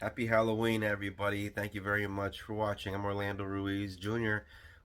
Happy Halloween, everybody. Thank you very much for watching. I'm Orlando Ruiz Jr.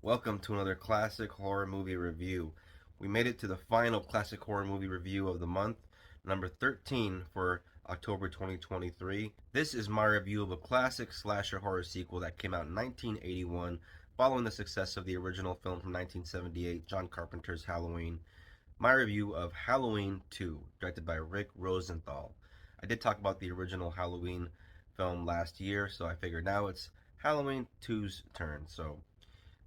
Welcome to another classic horror movie review. We made it to the final classic horror movie review of the month, number 13 for October 2023. This is my review of a classic slasher horror sequel that came out in 1981, following the success of the original film from 1978, John Carpenter's Halloween. My review of Halloween 2, directed by Rick Rosenthal. I did talk about the original Halloween film last year, so I figured now it's Halloween 2's turn. So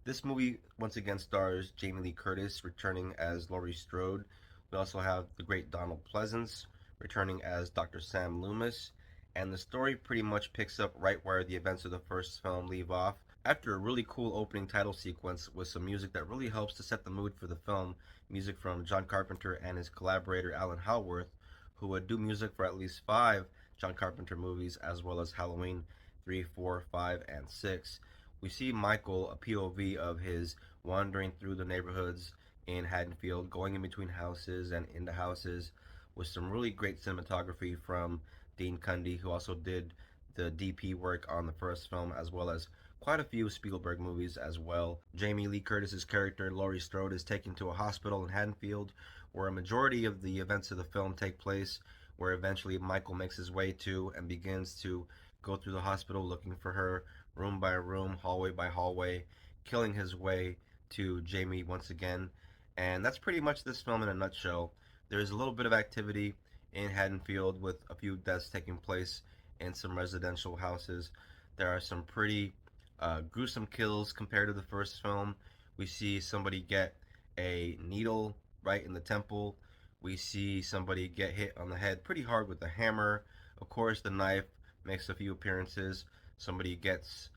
this movie once again stars Jamie Lee Curtis returning as Laurie Strode. We also have the great Donald Pleasence returning as Dr. Sam Loomis, and the story pretty much picks up right where the events of the first film leave off. After a really cool opening title sequence with some music that really helps to set the mood for the film, music from John Carpenter and his collaborator Alan Howarth, who would do music for at least five John Carpenter movies, as well as Halloween 3, 4, 5, and 6. We see Michael, a POV of his wandering through the neighborhoods in Haddonfield, going in between houses and into houses, with some really great cinematography from Dean Cundy, who also did the DP work on the first film, as well as quite a few Spielberg movies as well. Jamie Lee Curtis's character, Laurie Strode, is taken to a hospital in Haddonfield, where a majority of the events of the film take place, where eventually Michael makes his way to and begins to go through the hospital looking for her, room by room, hallway by hallway, killing his way to Jamie once again. And that's pretty much this film in a nutshell. There's a little bit of activity in Haddonfield with a few deaths taking place in some residential houses. There are some pretty gruesome kills compared to the first film. We see somebody get a needle right in the temple. We see somebody get hit on the head pretty hard with a hammer. Of course, the knife makes a few appearances. Somebody gets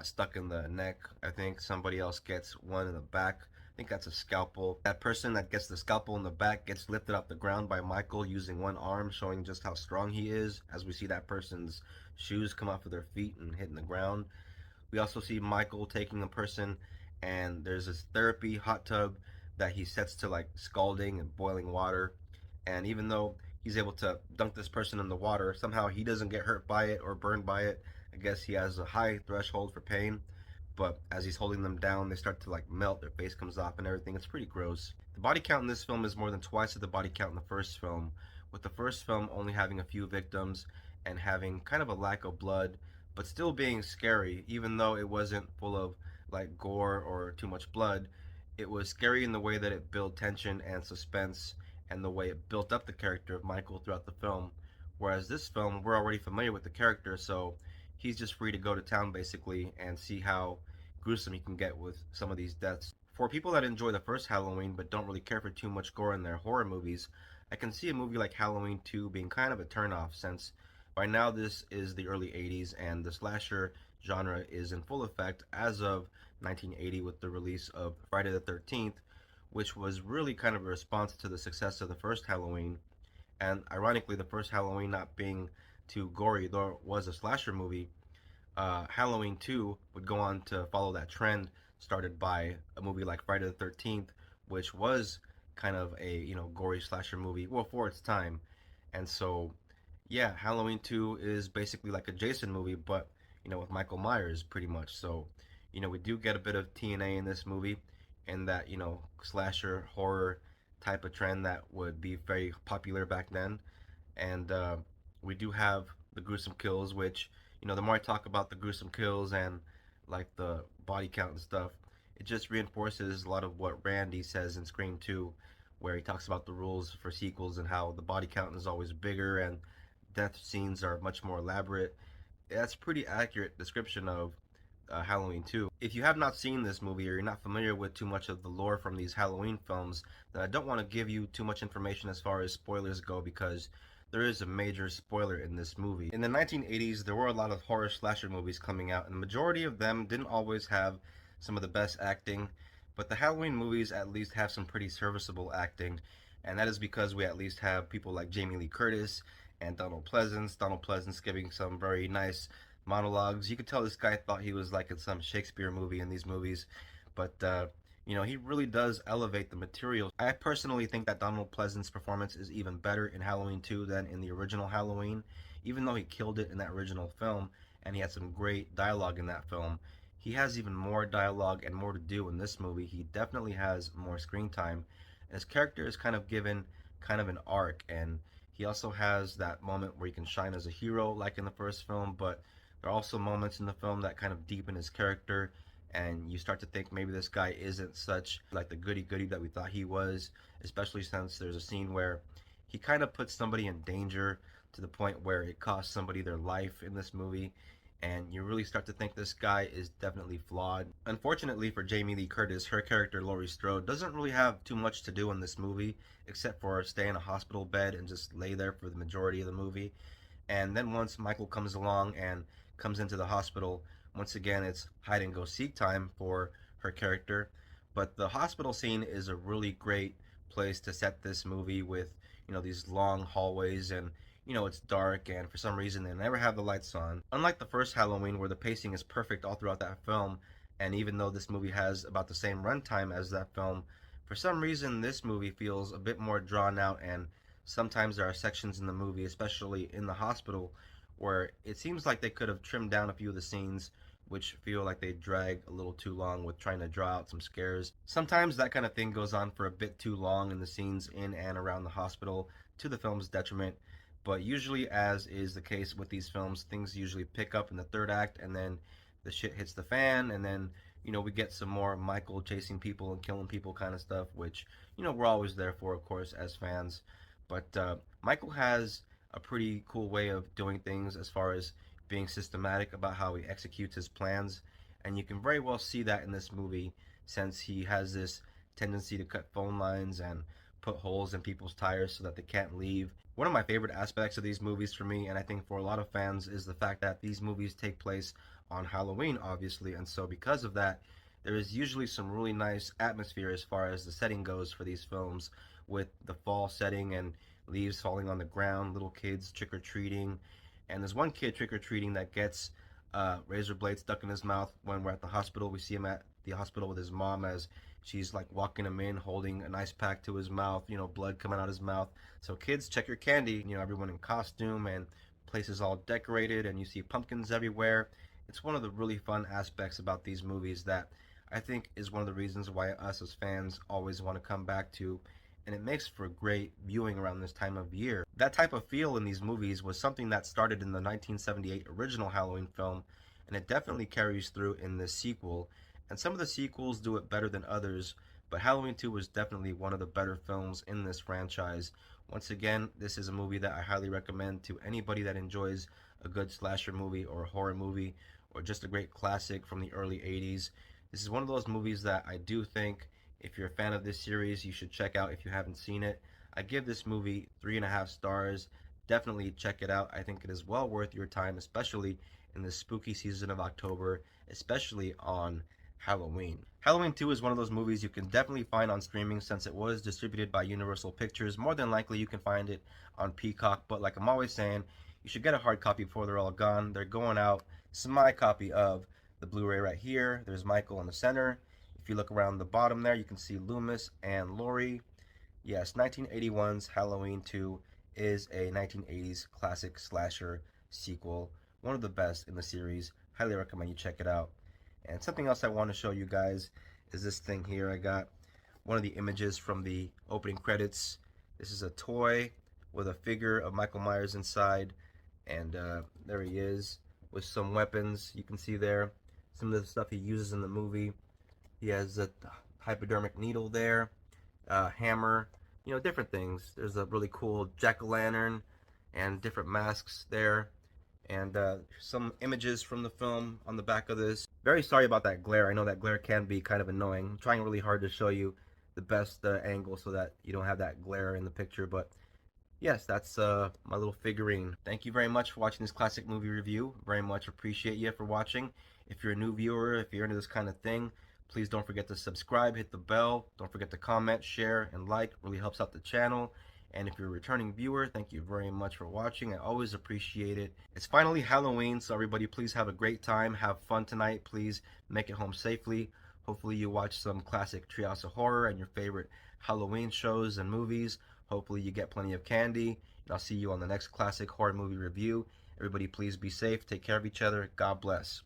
stuck in the neck. I think somebody else gets one in the back. I think that's a scalpel. That person that gets the scalpel in the back gets lifted off the ground by Michael using one arm, showing just how strong he is, as we see that person's shoes come off of their feet and hitting the ground. We also see Michael taking a person, and there's this therapy hot tub that he sets to like scalding and boiling water. And even though he's able to dunk this person in the water, somehow he doesn't get hurt by it or burned by it. I guess he has a high threshold for pain. But as he's holding them down, they start to like melt, their face comes off and everything. It's pretty gross. The body count in this film is more than twice of the body count in the first film, with the first film only having a few victims and having kind of a lack of blood, but still being scary, even though it wasn't full of like gore or too much blood. It was scary in the way that it built tension and suspense, and the way it built up the character of Michael throughout the film. Whereas this film, we're already familiar with the character, so he's just free to go to town basically and see how gruesome he can get with some of these deaths. For people that enjoy the first Halloween but don't really care for too much gore in their horror movies, I can see a movie like Halloween 2 being kind of a turnoff, since by now this is the early 80s and the slasher genre is in full effect as of 1980 with the release of Friday the 13th, which was really kind of a response to the success of the first Halloween. And ironically, the first Halloween not being too gory, though it was a slasher movie, Halloween 2 would go on to follow that trend started by a movie like Friday the 13th, which was kind of a, gory slasher movie, well, for its time. And so, yeah, Halloween 2 is basically like a Jason movie, but, with Michael Myers pretty much. So, we do get a bit of TNA in this movie, and that, slasher horror type of trend that would be very popular back then. And we do have the gruesome kills, which, the more I talk about the gruesome kills and like the body count and stuff, it just reinforces a lot of what Randy says in Scream 2, where he talks about the rules for sequels and how the body count is always bigger and death scenes are much more elaborate. That's a pretty accurate description of Halloween 2. If you have not seen this movie or you're not familiar with too much of the lore from these Halloween films, then I don't want to give you too much information as far as spoilers go, because there is a major spoiler in this movie. In the 1980s, there were a lot of horror slasher movies coming out, and the majority of them didn't always have some of the best acting, but the Halloween movies at least have some pretty serviceable acting, and that is because we at least have people like Jamie Lee Curtis and Donald Pleasence. Donald Pleasence giving some very nice monologues. You could tell this guy thought he was like in some Shakespeare movie in these movies, but he really does elevate the material. I personally think that Donald Pleasence's performance is even better in Halloween 2 than in the original Halloween. even though he killed it in that original film and he had some great dialogue in that film, he has even more dialogue and more to do in this movie. He definitely has more screen time. And his character is kind of given kind of an arc, and he also has that moment where he can shine as a hero like in the first film, but there are also moments in the film that kind of deepen his character, and you start to think maybe this guy isn't such like the goody goody that we thought he was, especially since there's a scene where he kind of puts somebody in danger to the point where it costs somebody their life in this movie, and you really start to think this guy is definitely flawed. Unfortunately for Jamie Lee Curtis, her character Laurie Strode doesn't really have too much to do in this movie except for stay in a hospital bed and just lay there for the majority of the movie. And then once Michael comes along and comes into the hospital, once again it's hide and go seek time for her character. But the hospital scene is a really great place to set this movie with, these long hallways, and it's dark, and for some reason they never have the lights on. Unlike the first Halloween where the pacing is perfect all throughout that film, and even though this movie has about the same runtime as that film, for some reason this movie feels a bit more drawn out, and sometimes there are sections in the movie, especially in the hospital, where it seems like they could have trimmed down a few of the scenes, which feel like they drag a little too long with trying to draw out some scares. Sometimes that kind of thing goes on for a bit too long in the scenes in and around the hospital, to the film's detriment. But usually, as is the case with these films, things usually pick up in the third act, and then the shit hits the fan, and then we get some more Michael chasing people and killing people kind of stuff, which we're always there for, of course, as fans. But Michael has a pretty cool way of doing things as far as being systematic about how he executes his plans, and you can very well see that in this movie, since he has this tendency to cut phone lines and put holes in people's tires so that they can't leave. One of my favorite aspects of these movies for me, and I think for a lot of fans, is the fact that these movies take place on Halloween, obviously, and so because of that, there is usually some really nice atmosphere as far as the setting goes for these films, with the fall setting and leaves falling on the ground, little kids trick or treating, and there's one kid trick or treating that gets razor blade stuck in his mouth when we're at the hospital. We see him at the hospital with his mom as she's like walking him in, holding an ice pack to his mouth, blood coming out his mouth. So kids, check your candy. Everyone in costume and places all decorated, and you see pumpkins everywhere. It's one of the really fun aspects about these movies that I think is one of the reasons why us as fans always want to come back to, and it makes for great viewing around this time of year. That type of feel in these movies was something that started in the 1978 original Halloween film, and it definitely carries through in this sequel. And some of the sequels do it better than others, but Halloween 2 was definitely one of the better films in this franchise. Once again, this is a movie that I highly recommend to anybody that enjoys a good slasher movie or a horror movie or just a great classic from the early 80s. This is one of those movies that I do think, if you're a fan of this series, you should check out if you haven't seen it. I give this movie 3.5 stars. Definitely check it out. I think it is well worth your time, especially in the spooky season of October, especially on Halloween. Halloween 2 is one of those movies you can definitely find on streaming since it was distributed by Universal Pictures. More than likely, you can find it on Peacock, but like I'm always saying, you should get a hard copy before they're all gone. They're going out. This is my copy of the Blu-ray right here. There's Michael in the center. If you look around the bottom there, you can see Loomis and Laurie. Yes, 1981's Halloween 2 is a 1980s classic slasher sequel. One of the best in the series. Highly recommend you check it out. And something else I want to show you guys is this thing here. I got one of the images from the opening credits. This is a toy with a figure of Michael Myers inside. And there he is with some weapons. You can see there some of the stuff he uses in the movie. He has a hypodermic needle there, hammer, different things. There's a really cool jack-o'-lantern and different masks there. And some images from the film on the back of this. Very sorry about that glare. I know that glare can be kind of annoying. I'm trying really hard to show you the best angle so that you don't have that glare in the picture, but yes, that's my little figurine. Thank you very much for watching this classic movie review. Very much appreciate you for watching. If you're a new viewer, if you're into this kind of thing, please don't forget to subscribe, hit the bell. Don't forget to comment, share, and like. It really helps out the channel. And if you're a returning viewer, thank you very much for watching. I always appreciate it. It's finally Halloween, so everybody please have a great time. Have fun tonight. Please make it home safely. Hopefully you watch some classic Treehouse of Horror and your favorite Halloween shows and movies. Hopefully you get plenty of candy. I'll see you on the next classic horror movie review. Everybody, please be safe. Take care of each other. God bless.